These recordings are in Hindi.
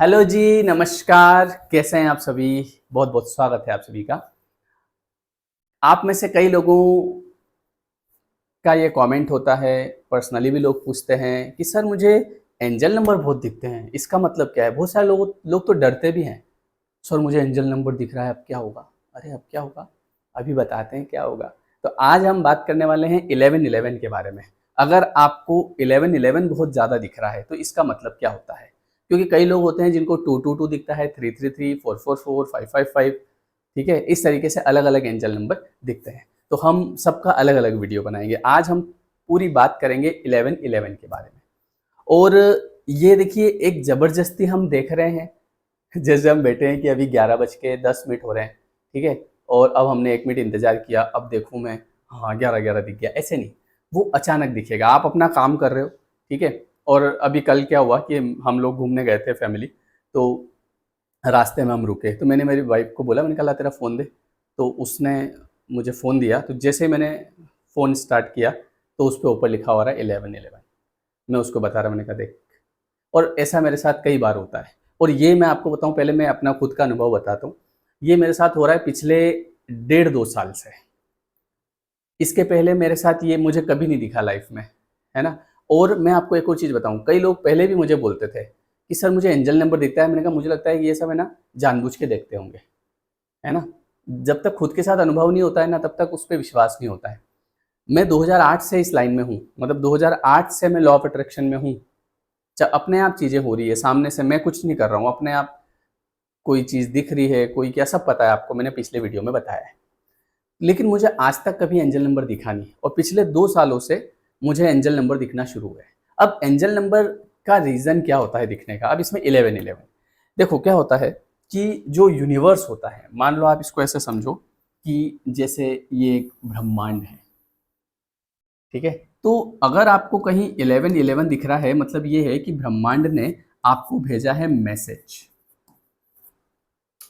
हेलो जी, नमस्कार। कैसे हैं आप सभी? बहुत बहुत स्वागत है आप सभी का। आप में से कई लोगों का ये कमेंट होता है, पर्सनली भी लोग पूछते हैं कि सर मुझे एंजल नंबर बहुत दिखते हैं, इसका मतलब क्या है? बहुत सारे लोग तो डरते भी हैं। सर मुझे एंजल नंबर दिख रहा है, अब क्या होगा? अरे अब क्या होगा? अभी बताते हैं क्या होगा। तो आज हम बात करने वाले हैं 1111 के बारे में। अगर आपको 1111 बहुत ज़्यादा दिख रहा है तो इसका मतलब क्या होता है? क्योंकि कई लोग होते हैं जिनको 222 दिखता है, 333, 444, 555, ठीक है? इस तरीके से अलग-अलग एंजल नंबर दिखते हैं। तो हम सबका अलग-अलग वीडियो बनाएंगे। आज हम पूरी बात करेंगे 1111 के बारे में। और ये देखिए, एक ज़बरदस्ती हम देख रहे हैं। जैसे हम बैठे हैं कि अभी 11:10 हो रहे हैं, ठीक है? और अब हमने 1 मिनट इंतज़ार किया, अब देखूँ मैं, हाँ 11:11 दिख गया, ऐसे नहीं, वो अचानक दिखेगा। आप अपना काम कर रहे हो, ठीक है? और अभी कल क्या हुआ कि हम लोग घूमने गए थे फैमिली, तो रास्ते में हम रुके, तो मैंने मेरी वाइफ़ को बोला, मैंने कहा ला तेरा फ़ोन दे, तो उसने मुझे फ़ोन दिया, तो जैसे ही मैंने फ़ोन स्टार्ट किया, तो उस पे ऊपर लिखा हो रहा है 11:11। मैं उसको बता रहा, मैंने कहा देख। और ऐसा मेरे साथ कई बार होता है। और ये मैं आपको बताऊँ, पहले मैं अपना खुद का अनुभव बताता हूँ। ये मेरे साथ हो रहा है पिछले डेढ़ 2 साल से। इसके पहले मेरे साथ ये मुझे कभी नहीं दिखा लाइफ़ में, है ना? और मैं आपको एक और चीज़ बताऊँ, कई लोग पहले भी मुझे बोलते थे कि सर मुझे एंजल नंबर दिखता है। मैंने कहा मुझे लगता है कि ये सब है ना, जानबूझ के देखते होंगे, है ना? जब तक खुद के साथ अनुभव नहीं होता है ना, तब तक उस पे विश्वास नहीं होता है। मैं 2008 से इस लाइन में हूँ, मतलब 2008 से मैं लॉ ऑफ अट्रैक्शन में हूँ। अपने आप चीज़ें हो रही है सामने से, मैं कुछ नहीं कर रहा हूँ, अपने आप कोई चीज़ दिख रही है, कोई क्या, सब पता है आपको, मैंने पिछले वीडियो में बताया है। लेकिन मुझे आज तक कभी एंजल नंबर दिखा नहीं, और पिछले 2 सालों से मुझे एंजल नंबर दिखना शुरू हुए हैं। अब एंजल नंबर का रीज़न क्या होता है दिखने का? अब इसमें 1111 देखो क्या होता है कि जो यूनिवर्स होता है, मान लो आप इसको ऐसे समझो कि जैसे ये एक ब्रह्मांड है, ठीक है? तो अगर आपको कहीं 1111 दिख रहा है, मतलब ये है कि ब्रह्मांड ने आपको भेजा है मैसेज।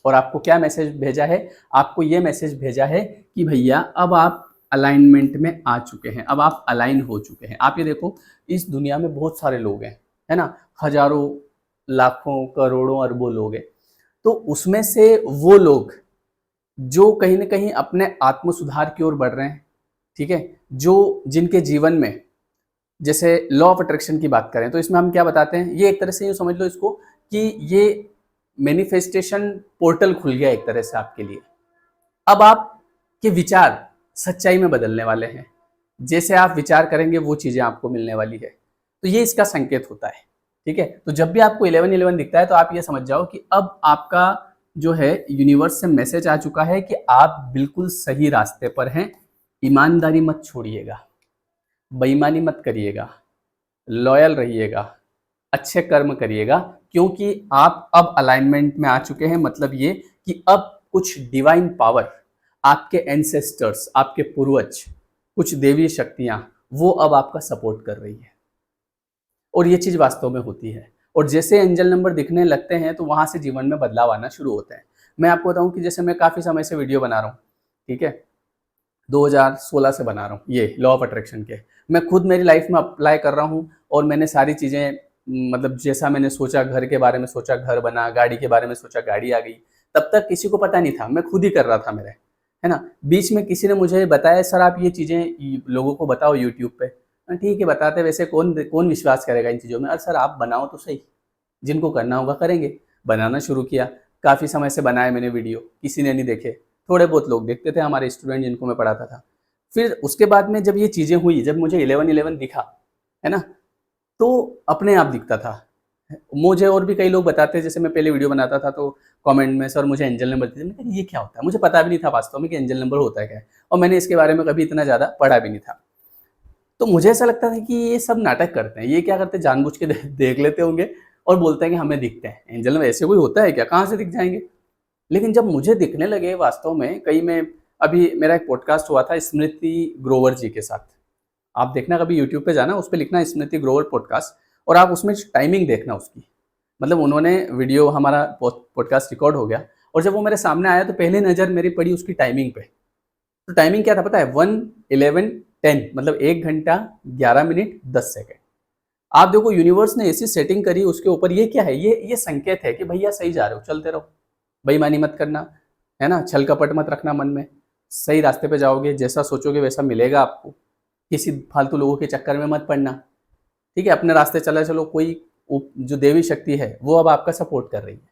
और आपको क्या मैसेज भेजा है? आपको ये मैसेज भेजा है कि भैया अब आप अलाइनमेंट में आ चुके हैं, अब आप अलाइन हो चुके हैं। आप ये देखो, इस दुनिया में बहुत सारे लोग हैं, है ना? हजारों, लाखों, करोड़ों, अरबों लोग हैं। तो उसमें से वो लोग जो कहीं न कहीं अपने आत्म सुधार की ओर बढ़ रहे हैं, ठीक है? जो जिनके जीवन में, जैसे लॉ ऑफ अट्रैक्शन की बात करें, तो इसमें हम क्या बताते हैं, ये एक तरह से यूँ समझ लो इसको कि ये मैनिफेस्टेशन पोर्टल खुल गया एक तरह से आपके लिए। अब आपके विचार सच्चाई में बदलने वाले हैं। जैसे आप विचार करेंगे वो चीज़ें आपको मिलने वाली है। तो ये इसका संकेत होता है, ठीक है? तो जब भी आपको 1111 दिखता है तो आप ये समझ जाओ कि अब आपका जो है यूनिवर्स से मैसेज आ चुका है कि आप बिल्कुल सही रास्ते पर हैं। ईमानदारी मत छोड़िएगा, बेईमानी मत करिएगा, लॉयल रहिएगा, अच्छे कर्म करिएगा, क्योंकि आप अब अलाइनमेंट में आ चुके हैं। मतलब ये कि अब कुछ डिवाइन पावर, आपके एंसेस्टर्स, आपके पूर्वज, कुछ देवी शक्तियां, वो अब आपका सपोर्ट कर रही है। और ये चीज़ वास्तव में होती है। और जैसे एंजल नंबर दिखने लगते हैं तो वहाँ से जीवन में बदलाव आना शुरू होते हैं। मैं आपको बताऊँ कि जैसे मैं काफ़ी समय से वीडियो बना रहा हूँ, ठीक है? 2016 से बना रहा हूँ ये लॉ ऑफ अट्रैक्शन के। मैं खुद मेरी लाइफ में अप्लाई कर रहा हूँ, और मैंने सारी चीज़ें, मतलब जैसा मैंने सोचा, घर के बारे में सोचा घर बना, गाड़ी के बारे में सोचा गाड़ी आ गई। तब तक किसी को पता नहीं था, मैं खुद ही कर रहा था मेरे, है ना? बीच में किसी ने मुझे बताया सर आप ये चीज़ें लोगों को बताओ यूट्यूब पे। ठीक है बताते, वैसे कौन कौन विश्वास करेगा इन चीज़ों में? अरे सर आप बनाओ तो सही, जिनको करना होगा करेंगे। बनाना शुरू किया, काफ़ी समय से बनाए मैंने वीडियो, किसी ने नहीं देखे। थोड़े बहुत लोग देखते थे, हमारे स्टूडेंट जिनको मैं पढ़ाता था। फिर उसके बाद में जब ये चीज़ें हुई, जब मुझे 1111 दिखा, है ना? तो अपने आप दिखता था। मुझे और भी कई लोग बताते, जैसे मैं पहले वीडियो बनाता था तो कमेंट में सर मुझे एंजल नंबर दीजिए। मैंने कहा ये क्या होता है? मुझे पता भी नहीं था वास्तव में कि एंजल नंबर होता है क्या है, और मैंने इसके बारे में कभी इतना ज़्यादा पढ़ा भी नहीं था। तो मुझे ऐसा लगता था कि ये सब नाटक करते हैं, ये क्या करते हैं, जानबूझ के देख लेते होंगे और बोलते हैं कि हमें दिखते हैं। एंजल में ऐसे कोई होता है क्या? कहाँ से दिख जाएँगे? लेकिन जब मुझे दिखने लगे वास्तव में, कई में, अभी मेरा एक पॉडकास्ट हुआ था स्मृति ग्रोवर जी के साथ। आप देखना कभी यूट्यूब पे जाना, उस पे लिखना स्मृति ग्रोवर पॉडकास्ट, और आप उसमें टाइमिंग देखना उसकी। मतलब उन्होंने वीडियो, हमारा पॉडकास्ट रिकॉर्ड हो गया, और जब वो मेरे सामने आया तो पहली नज़र मेरी पड़ी उसकी टाइमिंग पे। तो टाइमिंग क्या था पता है? 1, 11, 10, मतलब 1 घंटा 11 मिनट 10 सेकंड। आप देखो यूनिवर्स ने ऐसी सेटिंग करी उसके ऊपर, ये क्या है, ये संकेत है कि भैया सही जा रहे हो, चलते रहो, बेईमानी मत करना, है ना, छल कपट मत रखना मन में, सही रास्ते पे जाओगे, जैसा सोचोगे वैसा मिलेगा आपको, किसी फालतू लोगों के चक्कर में मत पड़ना, ठीक है, अपने रास्ते चला चलो, कोई जो देवी शक्ति है वो अब आपका सपोर्ट कर रही है।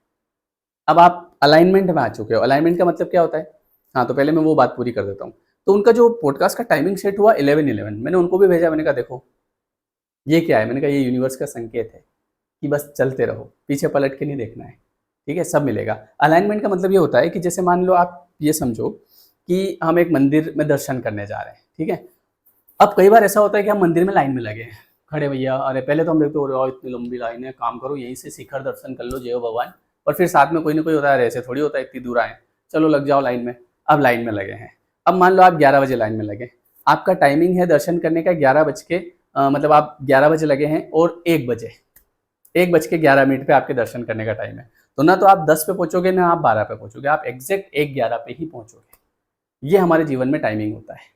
अब आप अलाइनमेंट में आ चुके हो। अलाइनमेंट का मतलब क्या होता है, हाँ तो पहले मैं वो बात पूरी कर देता हूँ। तो उनका जो पॉडकास्ट का टाइमिंग सेट हुआ 11:11, मैंने उनको भी भेजा, मैंने कहा देखो ये क्या है, मैंने कहा ये यूनिवर्स का संकेत है कि बस चलते रहो, पीछे पलट के नहीं देखना है, ठीक है, सब मिलेगा। अलाइनमेंट का मतलब ये होता है कि जैसे मान लो आप ये समझो कि हम एक मंदिर में दर्शन करने जा रहे हैं, ठीक है। अब कई बार ऐसा होता है कि हम मंदिर में लाइन में लगे हैं, खड़े भैया, अरे पहले तो हम देखते हो इतनी लंबी लाइन है, काम करो यहीं से शिखर दर्शन कर लो, जय हो भगवान, और फिर साथ में कोई ना कोई होता है, ऐसे थोड़ी होता है इतनी दूर आए, चलो लग जाओ लाइन में। अब लाइन में लगे हैं, अब मान लो आप 11 बजे लाइन में लगे, आपका टाइमिंग है दर्शन करने का 11 बज के मतलब आप 11 बजे लगे हैं और 1 बज के 11 मिनट पे आपके दर्शन करने का टाइम है, तो ना तो आप 10 पे पहुंचोगे ना आप 12 पे पहुंचोगे, आप एग्जैक्ट 1:11 पे ही पहुंचोगे। ये हमारे जीवन में टाइमिंग होता है।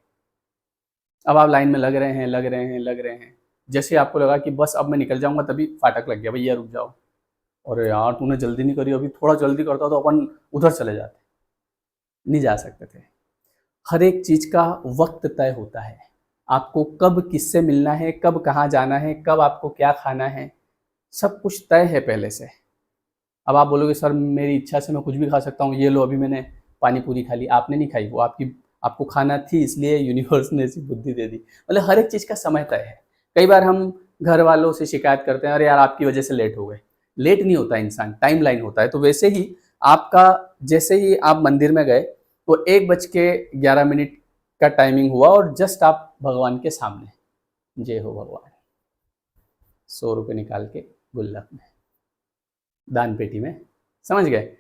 अब आप लाइन में लग रहे हैं, जैसे आपको लगा कि बस अब मैं निकल जाऊंगा, तभी फाटक लग गया, भैया रुक जाओ, अरे यार तूने जल्दी नहीं करी, अभी थोड़ा जल्दी करता तो अपन उधर चले जाते, नहीं जा सकते थे। हर एक चीज का वक्त तय होता है, आपको कब किससे मिलना है, कब कहाँ जाना है, कब आपको क्या खाना है, सब कुछ तय है पहले से। अब आप बोलोगे सर मेरी इच्छा से मैं कुछ भी खा सकता हूँ, ये लो अभी मैंने पानी पूरी खा ली, आपने नहीं खाई, वो आपको खाना थी इसलिए यूनिवर्स ने ऐसी बुद्धि दे दी। मतलब हर एक चीज़ का समय तय है। कई बार हम घर वालों से शिकायत करते हैं, अरे यार आपकी वजह से लेट हो गए, लेट नहीं होता इंसान, टाइम लाइन होता है। तो वैसे ही आपका, जैसे ही आप मंदिर में गए तो 1:11 का टाइमिंग हुआ और जस्ट आप भगवान के सामने, जय हो भगवान, 100 रुपये निकाल के गुल्लक में, दान पेटी में, समझ गए,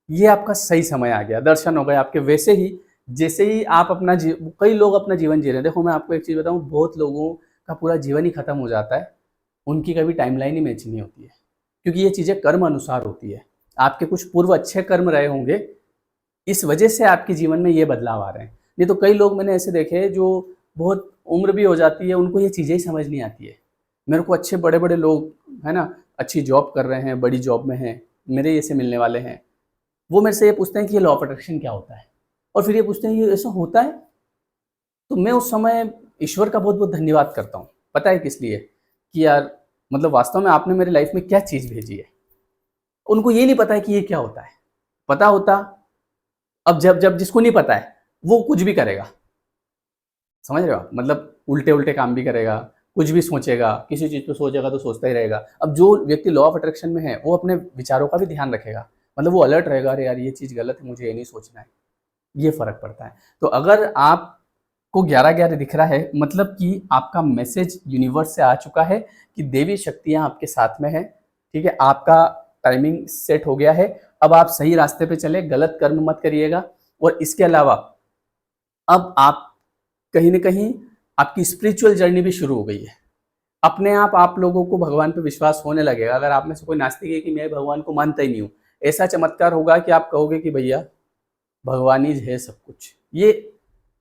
ये आपका सही समय आ गया, दर्शन हो गए आपके। वैसे ही जैसे ही आप अपना कई लोग अपना जीवन जी रहे हैं, देखो मैं आपको एक चीज़ बताऊं, बहुत लोगों का पूरा जीवन ही खत्म हो जाता है, उनकी कभी टाइमलाइन ही मैच नहीं होती है, क्योंकि ये चीज़ें कर्म अनुसार होती है। आपके कुछ पूर्व अच्छे कर्म रहे होंगे, इस वजह से आपके जीवन में ये बदलाव आ रहे हैं। नहीं तो कई लोग मैंने ऐसे देखे हैं जो बहुत उम्र भी हो जाती है, उनको ये चीज़ें ही समझ नहीं आती है। मेरे को अच्छे बड़े बड़े लोग, है ना, अच्छी जॉब कर रहे हैं, बड़ी जॉब में हैं, मेरे जैसे मिलने वाले हैं, वो मेरे से ये पूछते हैं कि ये लॉ ऑफ अट्रैक्शन क्या होता है, और फिर ये पूछते हैं ये ऐसा होता है। तो मैं उस समय ईश्वर का बहुत बहुत धन्यवाद करता हूँ। पता है किस लिए, कि यार मतलब वास्तव में आपने मेरी लाइफ में क्या चीज़ भेजी है। उनको ये नहीं पता है कि ये क्या होता है, पता होता, अब जब जब जिसको नहीं पता है वो कुछ भी करेगा, समझ रहे हो आप, मतलब उल्टे उल्टे काम भी करेगा, कुछ भी सोचेगा, किसी चीज़ पे सोचेगा तो सोचता ही रहेगा। अब जो व्यक्ति लॉ ऑफ अट्रैक्शन में है वो अपने विचारों का भी ध्यान रखेगा, मतलब वो अलर्ट रहेगा, अरे यार ये चीज़ गलत है, मुझे ये नहीं सोचना है, ये फ़र्क पड़ता है। तो अगर आपको 11:11 दिख रहा है, मतलब कि आपका मैसेज यूनिवर्स से आ चुका है कि देवी शक्तियाँ आपके साथ में हैं, ठीक है, आपका टाइमिंग सेट हो गया है, अब आप सही रास्ते पे चले, गलत कर्म मत करिएगा। और इसके अलावा अब आप कहीं न कहीं आपकी स्पिरिचुअल जर्नी भी शुरू हो गई है। अपने आप लोगों को भगवान पे विश्वास होने लगेगा। अगर आप में से कोई नास्तिक है कि मैं भगवान को मानता ही नहीं हूँ, ऐसा चमत्कार होगा कि आप कहोगे कि भैया भगवान ही है सब कुछ, ये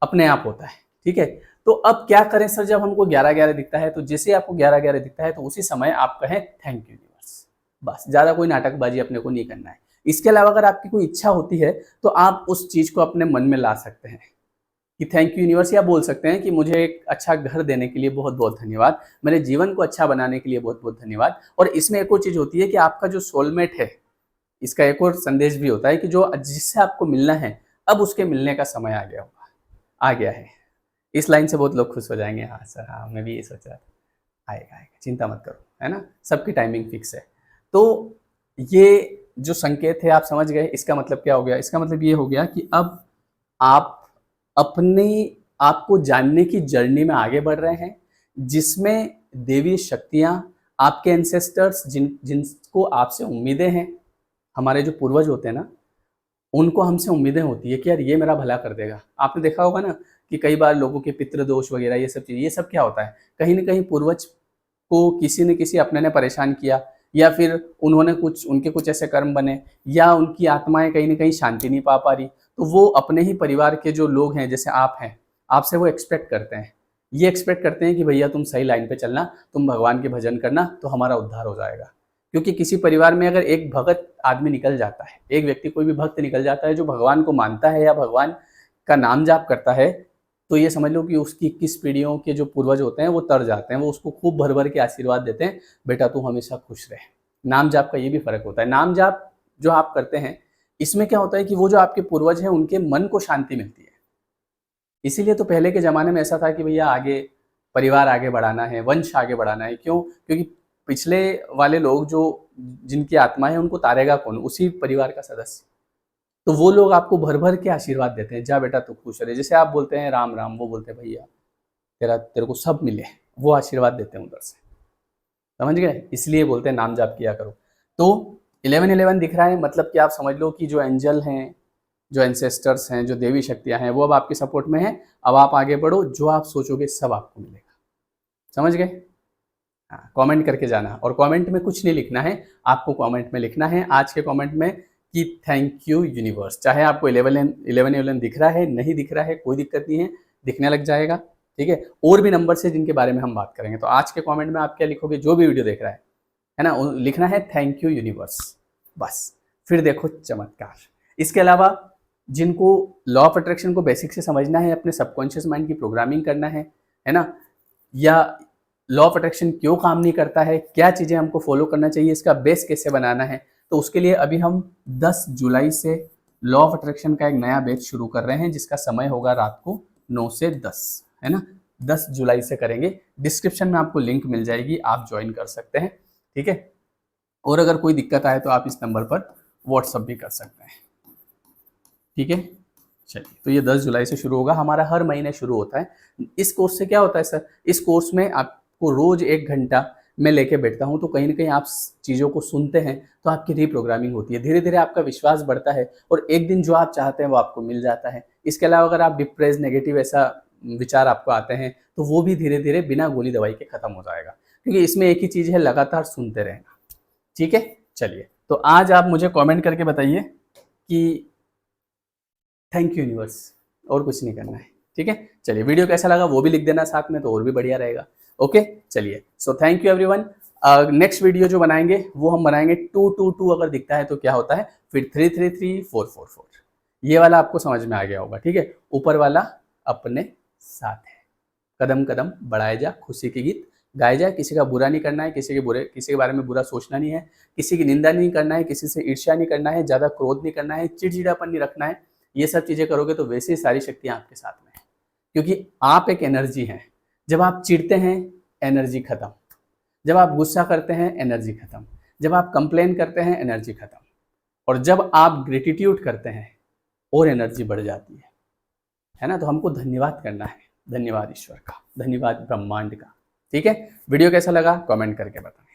अपने आप होता है, ठीक है। तो अब क्या करें सर, जब हमको 11:11 दिखता है, तो जैसे आपको 11:11 दिखता है तो उसी समय आप कहें थैंक यू यूनिवर्स, बस, ज़्यादा कोई नाटकबाजी अपने को नहीं करना है। इसके अलावा अगर आपकी कोई इच्छा होती है तो आप उस चीज़ को अपने मन में ला सकते हैं कि थैंक यू यूनिवर्स, या बोल सकते हैं कि मुझे एक अच्छा घर देने के लिए बहुत बहुत धन्यवाद, मेरे जीवन को अच्छा बनाने के लिए बहुत बहुत धन्यवाद। और इसमें एक और चीज़ होती है कि आपका जो सोलमेट है, इसका एक और संदेश भी होता है कि जो जिससे आपको मिलना है, अब उसके मिलने का समय आ गया होगा, आ गया है। इस लाइन से बहुत लोग खुश हो जाएंगे, हाँ सर हाँ मैं भी ये सोच रहा था, आएगा आएगा, चिंता मत करो, है ना, सबकी टाइमिंग फिक्स है। तो ये जो संकेत है आप समझ गए, इसका मतलब क्या हो गया, इसका मतलब ये हो गया कि अब आप अपनी आपको जानने की जर्नी में आगे बढ़ रहे हैं, जिसमें देवी शक्तियाँ, आपके एंसेस्टर्स, जिनको आपसे उम्मीदें हैं, हमारे जो पूर्वज होते हैं ना, उनको हमसे उम्मीदें होती है कि यार ये मेरा भला कर देगा। आपने देखा होगा ना कि कई बार लोगों के पितृदोष वगैरह ये सब चीज़, ये सब क्या होता है, कहीं न कहीं पूर्वज को किसी न किसी अपने ने परेशान किया, या फिर उन्होंने कुछ, उनके कुछ ऐसे कर्म बने, या उनकी आत्माएं कहीं न कहीं शांति नहीं पा रही, तो वो अपने ही परिवार के जो लोग हैं, जैसे आप हैं, आपसे वो एक्सपेक्ट करते हैं ये एक्सपेक्ट करते हैं कि भैया तुम सही लाइन पे चलना, तुम भगवान के भजन करना तो हमारा उद्धार हो जाएगा। क्योंकि किसी परिवार में अगर एक भगत आदमी निकल जाता है, एक व्यक्ति कोई भी भक्त निकल जाता है जो भगवान को मानता है या भगवान का नाम जाप करता है, तो ये समझ लो कि उसकी 21 पीढ़ियों के जो पूर्वज होते हैं वो तर जाते हैं, वो उसको खूब भर भर के आशीर्वाद देते हैं, बेटा तू हमेशा खुश रहे। नाम जाप का ये भी फर्क होता है। नाम जाप जो आप करते हैं, इसमें क्या होता है कि वो जो आपके पूर्वज हैं उनके मन को शांति मिलती है। इसीलिए तो पहले के ज़माने में ऐसा था कि भैया आगे परिवार आगे बढ़ाना है, वंश आगे बढ़ाना है। क्यों? क्योंकि पिछले वाले लोग जो जिनकी आत्मा है उनको तारेगा कौन? उसी परिवार का सदस्य। तो वो लोग आपको भर-भर के आशीर्वाद देते हैं, जा बेटा तू खुश रहे। जैसे आप बोलते हैं राम राम, वो बोलते हैं भैया तेरे को सब मिले, वो आशीर्वाद देते हैं उधर से। समझ गए? इसलिए बोलते हैं नाम जाप किया करो। तो 1111 दिख रहा है, मतलब कि आप समझ लो कि जो एंजल हैं, जो एंसेस्टर्स हैं, जो देवी शक्तियां हैं, वो अब आपके सपोर्ट में हैं। अब आप आगे बढ़ो, जो आप सोचोगे सब आपको मिलेगा। समझ गए? हाँ, कमेंट करके जाना। और कमेंट में कुछ नहीं लिखना है, आपको कमेंट में लिखना है आज के कमेंट में कि थैंक यू यूनिवर्स। चाहे आपको 1111 दिख रहा है, नहीं दिख रहा है, कोई दिक्कत नहीं है, दिखने लग जाएगा। ठीक है? और भी नंबर से जिनके बारे में हम बात करेंगे। तो आज के कमेंट में आप क्या लिखोगे? जो भी वीडियो देख रहा है ना, लिखना है थैंक यू यूनिवर्स, बस। फिर देखो चमत्कार। इसके अलावा जिनको लॉ ऑफ अट्रैक्शन को बेसिक से समझना है, अपने सबकॉन्शियस माइंड की प्रोग्रामिंग करना है ना, या लॉ ऑफ अट्रैक्शन क्यों काम नहीं करता है, क्या चीज़ें हमको फॉलो करना चाहिए, इसका बेस कैसे बनाना है, तो उसके लिए अभी हम 10 जुलाई से लॉ ऑफ अट्रैक्शन का एक नया बैच शुरू कर रहे हैं, जिसका समय होगा रात को 9 से 10, है ना। 10 जुलाई से करेंगे। डिस्क्रिप्शन में आपको लिंक मिल जाएगी, आप ज्वाइन कर सकते हैं। ठीक है? और अगर कोई दिक्कत आए तो आप इस नंबर पर व्हाट्सअप भी कर सकते हैं। ठीक है? चलिए, तो ये 10 जुलाई से शुरू होगा, हमारा हर महीने शुरू होता है। इस कोर्स से क्या होता है सर? इस कोर्स में आपको रोज 1 घंटा मैं लेके बैठता हूँ, तो कहीं ना कहीं आप चीज़ों को सुनते हैं तो आपकी रीप्रोग्रामिंग होती है, धीरे धीरे आपका विश्वास बढ़ता है और एक दिन जो आप चाहते हैं वो आपको मिल जाता है। इसके अलावा अगर आप डिप्रेस, नेगेटिव ऐसा विचार आपको आते हैं तो वो भी धीरे धीरे बिना गोली दवाई के खत्म हो जाएगा, क्योंकि इसमें एक ही चीज़ है, लगातार सुनते रहना। ठीक है? चलिए, तो आज आप मुझे कमेंट करके बताइए कि थैंक यू यूनिवर्स, और कुछ नहीं करना है। ठीक है? चलिए, वीडियो कैसा लगा वो भी लिख देना साथ में, तो और भी बढ़िया रहेगा। ओके, चलिए, so thank you everyone. Next video जो बनाएंगे वो हम बनाएंगे 222 अगर दिखता है तो क्या होता है, फिर 333 444। ये वाला आपको समझ में आ गया होगा। ठीक है? ऊपर वाला अपने साथ है, कदम कदम बढ़ाए जा, खुशी के गीत गाए जाए। किसी का बुरा नहीं करना है, किसी के बारे में बुरा सोचना नहीं है, किसी की निंदा नहीं करना है, किसी से ईर्ष्या नहीं करना है, ज़्यादा क्रोध नहीं करना है, चिड़चिड़ापन नहीं रखना है। ये सब चीज़ें करोगे तो वैसे ही सारी शक्तियाँ आपके साथ में है, क्योंकि आप एक एनर्जी हैं। जब आप चिढ़ते हैं, एनर्जी खत्म। जब आप गुस्सा करते हैं, एनर्जी खत्म। जब आप कंप्लेन करते हैं, एनर्जी खत्म। और जब आप ग्रेटिट्यूड करते हैं और एनर्जी बढ़ जाती है ना। तो हमको धन्यवाद करना है, धन्यवाद ईश्वर का, धन्यवाद ब्रह्मांड का। ठीक है? वीडियो कैसा लगा कमेंट करके बताएं।